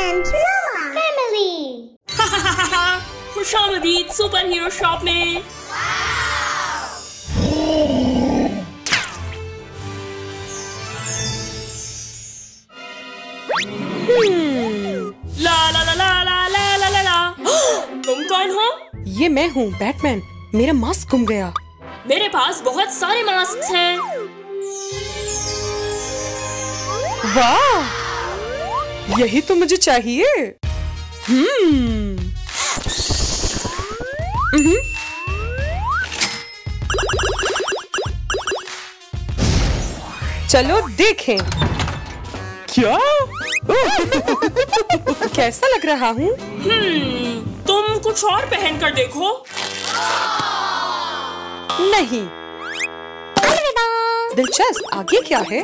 and Mama family. खुशामदीद super hero shop में। ला ला ला ला ला ला ला ला ला। तुम कौन हो? ये मैं हूँ बैटमैन। मेरा मास्क गुम गया। मेरे पास बहुत सारे मास्क हैं। वाह, यही तो मुझे चाहिए। चलो देखें। क्या? कैसा लग रहा हूँ? तुम कुछ और पहन कर देखो। नहीं। दिलचस्प। आगे क्या है?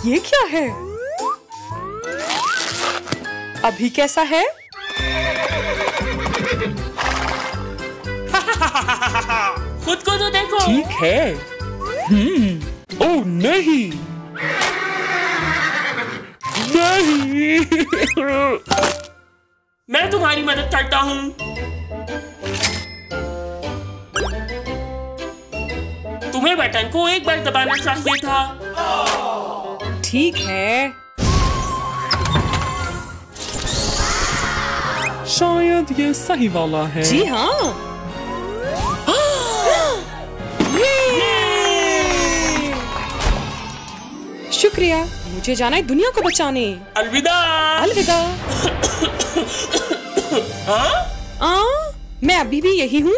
ये क्या है? अभी कैसा है? खुद को तो देखो। ठीक है। ओह नहीं, नहीं। मैं तुम्हारी मदद करता हूँ। तुम्हें बटन को एक बार दबाना चाहिए था। ठीक है। शायद ये सही वाला है। जी हाँ। शुक्रिया। मुझे जाना है दुनिया को बचाने। अलविदा। अलविदा। मैं अभी भी यही हूँ।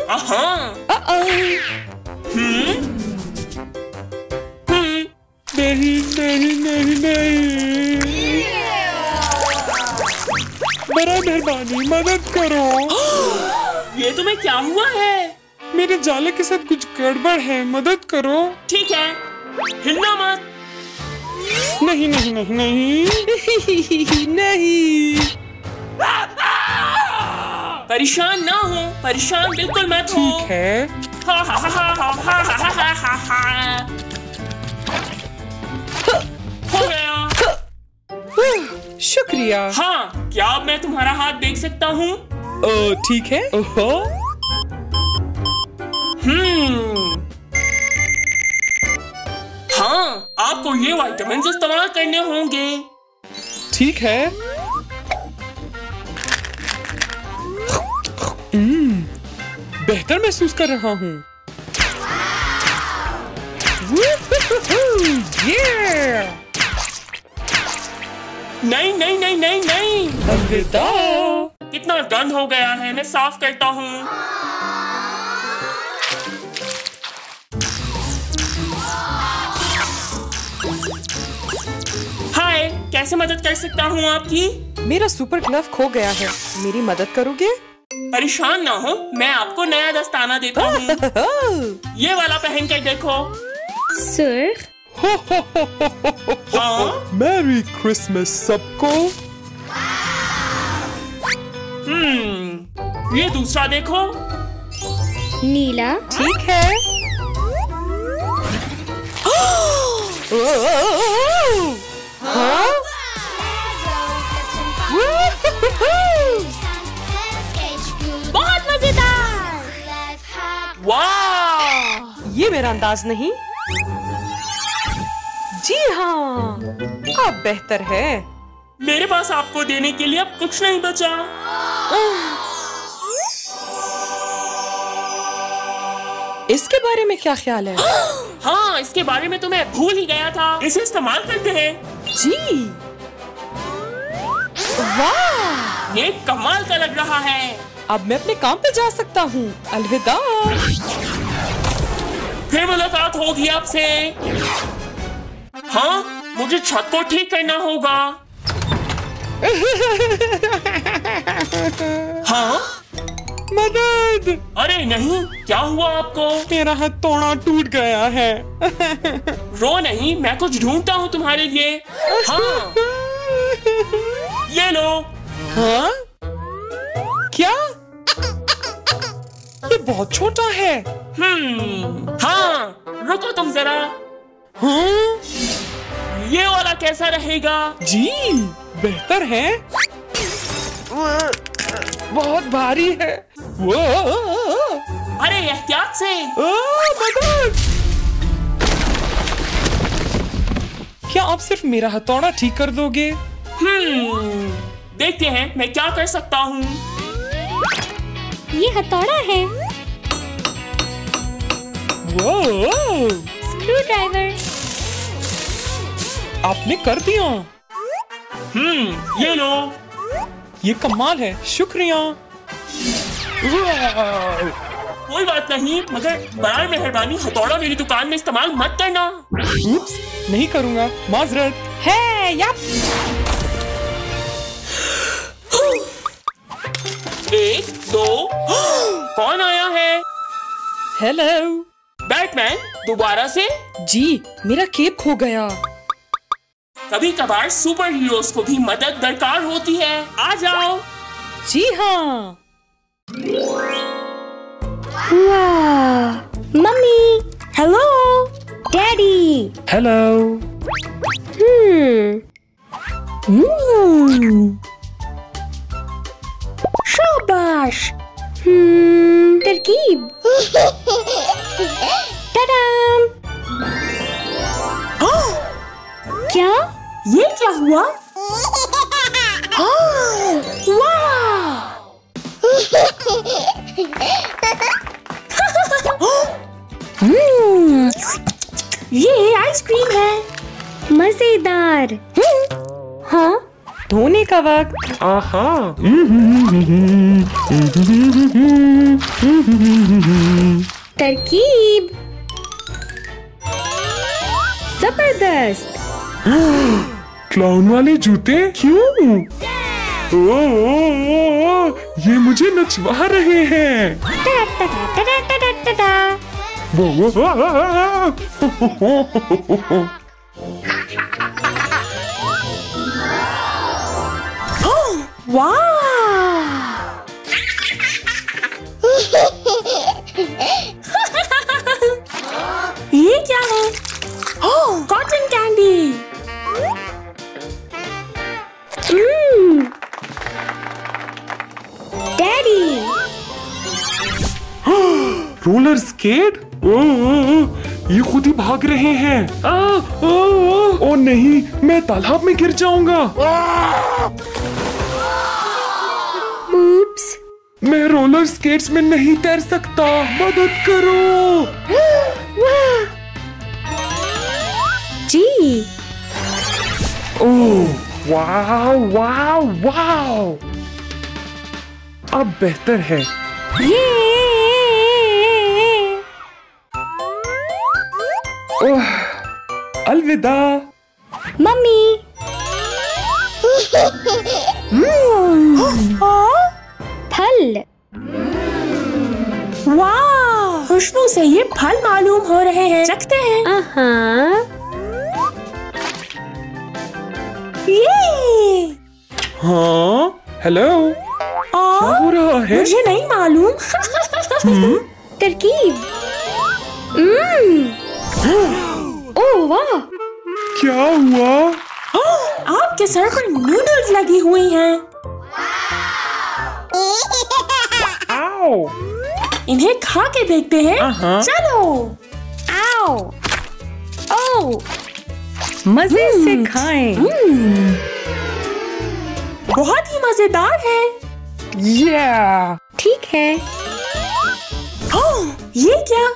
नहीं नहीं नहीं नहीं। बड़ा मेहरबानी, मदद करो। ये तुम्हें क्या हुआ है? मेरे जाले के साथ कुछ गड़बड़ है, मदद करो। ठीक है, हिलना मत। नहीं नहीं नहीं नहीं। नहीं। परेशान ना हो, परेशान बिल्कुल मत हो। ठीक है। हो गया। शुक्रिया। हाँ, क्या अब मैं तुम्हारा हाथ देख सकता हूँ? ठीक है। हाँ, आपको ये विटामिन इस्तेमाल करने होंगे। ठीक है। बेहतर महसूस कर रहा हूँ। नहीं नहीं नहीं नहीं नहीं। अलविदा। कितना गंद हो गया है, मैं साफ करता हूँ। हाय, कैसे मदद कर सकता हूँ आपकी? मेरा सुपर ग्लव खो गया है, मेरी मदद करोगे? परेशान ना हो, मैं आपको नया दस्ताना देता हूँ। ये वाला पहन कर देखो। सर, हाँ? मैरी क्रिसमस सबको। ये दूसरा देखो। नीला। ठीक है। हाँ? बहुत मजेदार। वाह! ये मेरा अंदाज नहीं। जी हाँ, अब बेहतर है। मेरे पास आपको देने के लिए अब कुछ नहीं बचा। इसके बारे में क्या ख्याल है? हाँ, इसके बारे में तो मैं भूल ही गया था। इसे इस्तेमाल करते हैं। जी। वाह! ये कमाल का लग रहा है। अब मैं अपने काम पे जा सकता हूँ। अलविदा। फिर मुलाकात होगी आपसे। हाँ, मुझे छत को ठीक करना होगा। हाँ? मदद। अरे नहीं, क्या हुआ आपको? मेरा हथौड़ा टूट गया है। रो नहीं, मैं कुछ ढूंढता हूँ तुम्हारे लिए। हाँ, ये लो। हाँ? क्या? ये बहुत छोटा है। हाँ, रुको तुम जरा। हाँ? ये वाला कैसा रहेगा? जी बेहतर है। बहुत भारी है। वो अरे एहतियात से। मदद! क्या आप सिर्फ मेरा हथौड़ा ठीक कर दोगे? देखते हैं मैं क्या कर सकता हूँ। ये हथौड़ा है। वो स्क्रू ड्राइवर। आपने कर दिया। ये लो। ये कमाल है, शुक्रिया। कोई बात नहीं, मगर बराए मेहरबानी हथौड़ा मेरी दुकान में इस्तेमाल मत करना। उप्स, नहीं करूँगा, माजरत है। यप। 1 2 कौन आया है? हेलो। बैटमैन दोबारा से? जी मेरा केप खो गया। कभी कभार सुपर हीरोज को भी मदद दरकार होती है। आ जाओ। जी हाँ। वाह, मम्मी। Hello daddy. हेलो। शाबाश। तरकीब। टडाम। क्या? ये क्या हुआ? ये आइसक्रीम है। मजेदार। हाँ, धोने का वक्त। आहा। तरकीब जबरदस्त। क्लाउन वाले जूते क्यों? ये मुझे नचवा रहे हैं। टडा टडा टडा टडा टडा। ये क्या है? Cotton candy. Daddy. Roller skate? ये खुद ही भाग रहे हैं। ओ नहीं, मैं तालाब में गिर जाऊंगा। Oops. मैं रोलर स्केट्स में नहीं तैर सकता, मदद करो। जी। ओह वाव वाव वाव, अब बेहतर है। ये ओह, अलविदा मम्मी। फल। वाह, खुशबू से ये फल मालूम हो रहे हैं। चखते हैं। ये हाँ, हेलो, क्या हो रहा है? मुझे नहीं मालूम। तरकीब। ओह वाह, क्या हुआ? आपके सर पर नूडल्स लगी हुई हैं। आओ, इन्हें खा के देखते हैं। चलो। आओ। ओह, मजे से खाएं। बहुत ही मजेदार है। या ठीक है। ये क्या?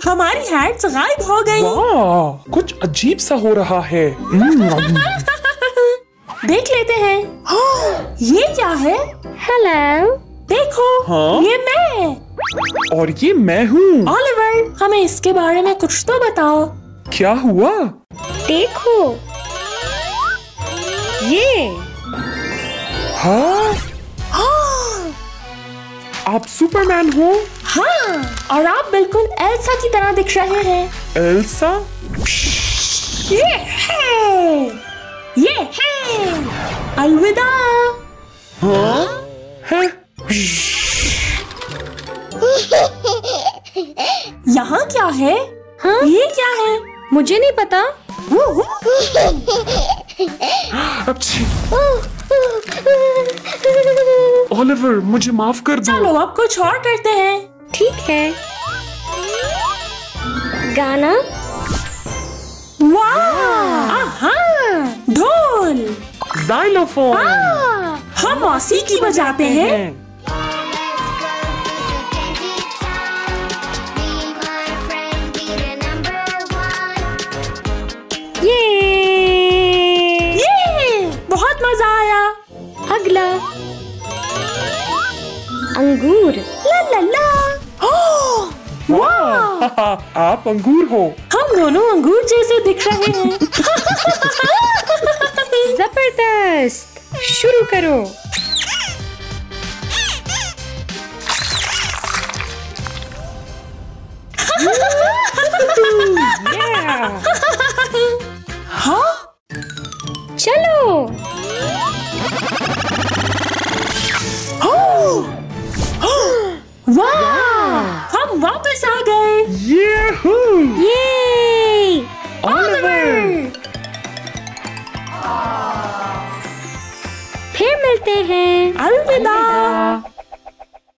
हमारी हैट्स गायब हो गई। वाह, कुछ अजीब सा हो रहा है। देख लेते हैं। ये क्या है? हेलो। देखो, हाँ? ये मैं। और ये मैं हूँ। ऑलिवर, हमें इसके बारे में कुछ तो बताओ। क्या हुआ? देखो ये। हाँ, आप सुपरमैन हो? हाँ, और आप बिल्कुल एल्सा की तरह दिख रहे हैं। एल्सा? ये है, ये है। अलविदा। हाँ? है? यहाँ क्या है? हाँ? ये क्या है? मुझे नहीं पता। अच्छी। ओलिवर, मुझे माफ कर दो। चलो अब कुछ और करते हैं। ठीक है। गाना। वाह! ढोल। Xylophone। हम मौसीकी बजाते हैं। ये बहुत मजा आया। अगला। अंगूर। ला ला ला। वाह! आप अंगूर हो। हम दोनों अंगूर जैसे दिख रहे हैं। जबरदस्त। शुरू करो। हाँ? चलो। वाह! हम वापस आ गए। Yahoo! ये ओलिवर! फिर मिलते हैं। अलविदा।